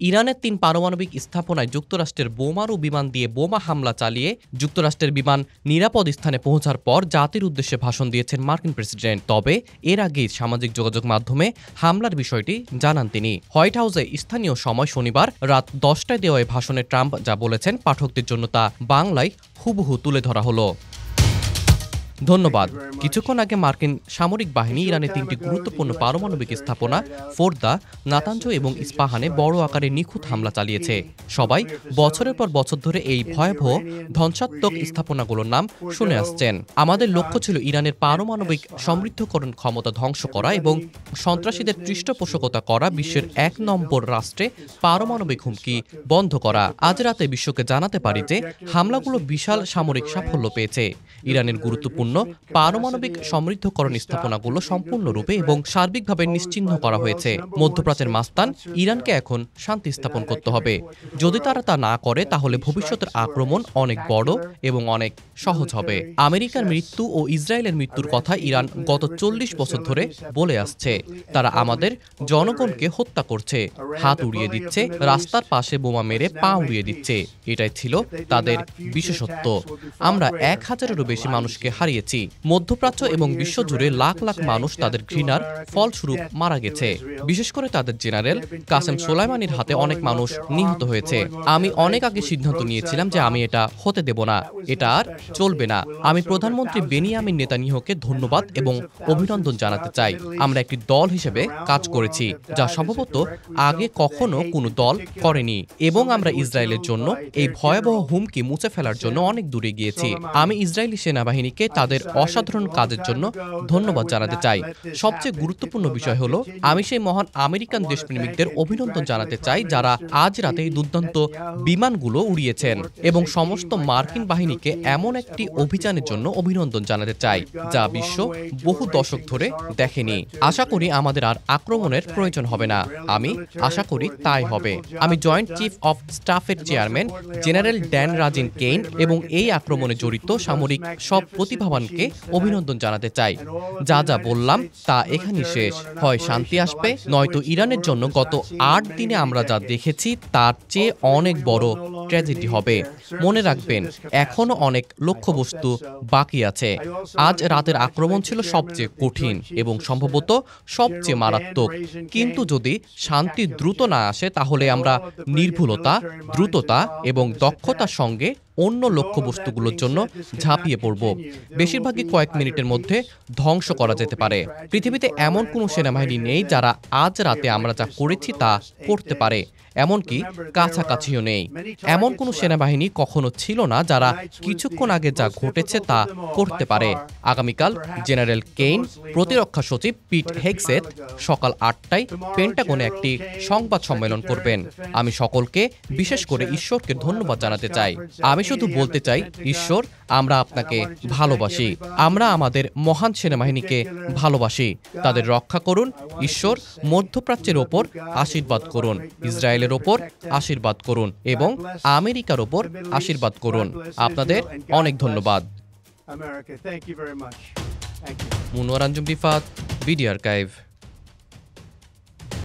ইরানের ৩ পারমাণবিক স্থাপনায় যুক্তরাষ্ট্রের বোমারু বিমান দিয়ে বোমা হামলা চালিয়ে যুক্তরাষ্ট্রের বিমান নিরাপদ স্থানে পৌঁছার পর জাতির উদ্দেশ্যে ভাষণ দিয়েছেন মার্কিন প্রেসিডেন্ট। তবে এর আগেই সামাজিক যোগাযোগ মাধ্যমে হামলার বিষয়টি জানান তিনি। হোয়াইট হাউসে স্থানীয় সময় শনিবার রাত ১০টায় দেওয়া ভাষণে ট্রাম্প যা বলেছেন পাঠকদের জন্য তা বাংলায় হুবহু তুলে ধরা হলো। ধন্যবাদ। কিছুক্ষণ আগে মার্কিন সামরিক বাহিনী ইরানের ৩টি গুরুত্বপূর্ণ পারমাণবিক স্থাপনা ফোর্দা, নাতাঞ্জ এবং ইস্পাহানে বড় আকারে নিখুঁত হামলা চালিয়েছে। সবাই বছরের পর বছর ধরে এই ভয়াবহ ধ্বংসাত্মক স্থাপনাগুলোর নাম শুনে আসছেন। আমাদের লক্ষ্য ছিল ইরানের পারমাণবিক সমৃদ্ধকরণ ক্ষমতা ধ্বংস করা এবং সন্ত্রাসীদের পৃষ্ঠপোষকতা করা বিশ্বের ১ নম্বর রাষ্ট্রে পারমাণবিক হুমকি বন্ধ করা। আজ রাতে বিশ্বকে জানাতে পারি যে হামলাগুলো বিশাল সামরিক সাফল্য পেয়েছে। ইরানের গুরুত্বপূর্ণ পারমাণবিক সমৃদ্ধকরণ স্থাপনাগুলো সম্পূর্ণরূপে এবং সার্বিকভাবে নিশ্চিহ্ন করা হয়েছে। মধ্যপ্রাচ্যের মাস্তান ইরানকে এখন শান্তি স্থাপন করতে হবে। যদি তারা তা না করে তাহলে ভবিষ্যতের আক্রমণ অনেক বড় এবং অনেক সহজ হবে। আমেরিকার মৃত্যু ও ইসরায়েলের মৃত্যুর কথা ইরান গত ৪০ বছর ধরে বলে আসছে। তারা আমাদের জনগণকে হত্যা করছে, হাত উড়িয়ে দিচ্ছে, রাস্তার পাশে বোমা মেরে পা উড়িয়ে দিচ্ছে। এটাই ছিল তাদের বিশেষত্ব। আমরা ১,০০০-এরও বেশি মানুষকে হারিয়েছি। মধ্যপ্রাচ্য এবং বিশ্বজুড়ে লাখ লাখ মানুষ তাদের ঘৃণার ফলস্বরূপ মারা গেছে। বিশেষ করে তাদের জেনারেল কাসেম সোলাইমানির হাতে অনেক মানুষ নিহত হয়েছে। আমি অনেক আগে সিদ্ধান্ত নিয়েছিলাম যে আমি এটা হতে দেব না, এটা আর চলবে না। আমি প্রধানমন্ত্রী বেনিয়ামিন নেতানিয়াহুকে ধন্যবাদ এবং অভিনন্দন জানাতে চাই। আমরা একটি দল হিসেবে কাজ করেছি, যা সম্ভবত আগে কখনো কোনো দল করেনি, এবং আমরা ইসরায়েলের জন্য এই ভয়াবহ হুমকি মুছে ফেলার জন্য অনেক দূরে গিয়েছি। আমি ইসরায়েলি সেনাবাহিনীকে তাদের অসাধারণ কাজের জন্য ধন্যবাদ জানাতে চাই। সবচেয়ে গুরুত্বপূর্ণ বিষয় হলো আমি সেই মহান আমেরিকান দেশপ্রেমিকদের অভিনন্দন জানাতে চাই যারা আজ রাতে এই দুর্দান্ত বিমানগুলো উড়িয়েছেন, এবং সমস্ত মার্কিন বাহিনীকে এমন একটি অভিযানের জন্য অভিনন্দন জানাতে চাই যা বিশ্ব বহু দশক ধরে দেখেনি। আশা করি আমাদের আর আক্রমণের প্রয়োজন হবে না। আমি আশা করি তাই হবে। আমি জয়েন্ট চিফ অফ স্টাফের chairman general Dan Razin Caine এবং এই আক্রমণে জড়িত সামরিক সব প্রতিভাবানকে অভিনন্দন জানাতে চাই। যা যা বললাম তা এখানেই শেষ। হয় শান্তি আসবে, নয়তো ইরানের জন্য গত ৮ দিনে আমরা যা দেখেছি তার চেয়ে অনেক বড় ট্র্যাজেডি হবে। মনে রাখবেন, এখনো অনেক লক্ষ্যবস্তু বাকি আছে। আজ রাতের আক্রমণ ছিল সবচেয়ে কঠিন এবং সম্ভবত সবচেয়ে মারাত্মক। কিন্তু যদি শান্তি দ্রুত না আসে তাহলে আমরা নির্ভুলতা, দ্রুততা এবং দক্ষতার সঙ্গে অন্য লক্ষ্যবস্তুগুলোর জন্য ঝাঁপিয়ে পড়ব। বেশিরভাগই কয়েক মিনিটের মধ্যে ধ্বংস করা যেতে পারে। পৃথিবীতে এমন কোনো সেনাবাহিনী নেই যারা আজ রাতে আমরা যা করেছি তা করতে পারে, এমনকি কাছাকাছিও নেই। এমন কোনো সেনাবাহিনী কখনো ছিল না যারা কিছুক্ষণ আগে যা ঘটেছে তা করতে পারে। আগামীকাল জেনারেল কেইন, প্রতিরক্ষা সচিব পিট হেগসেথ সকাল ৮টায় পেন্টাগনে একটি সংবাদ সম্মেলন করবেন। আমি সকলকে, বিশেষ করে ঈশ্বরকে ধন্যবাদ জানাতে চাই। আমি শুধু বলতে চাই, ঈশ্বর, আমরা আপনাকে ভালোবাসি। আমরা আমাদের মহান সেনাবাহিনীকে ভালোবাসি। তাদের রক্ষা করুন। ঈশ্বর, মধ্যপ্রাচ্যের ওপর আশীর্বাদ করুন, ইসরায়েলের ওপর আশীর্বাদ করুন এবং আমেরিকার ওপর আশীর্বাদ করুন। আপনাদের অনেক ধন্যবাদ। মুনোয়ার আঞ্জুম রিফাত, ভিডিও আর্কাইভ।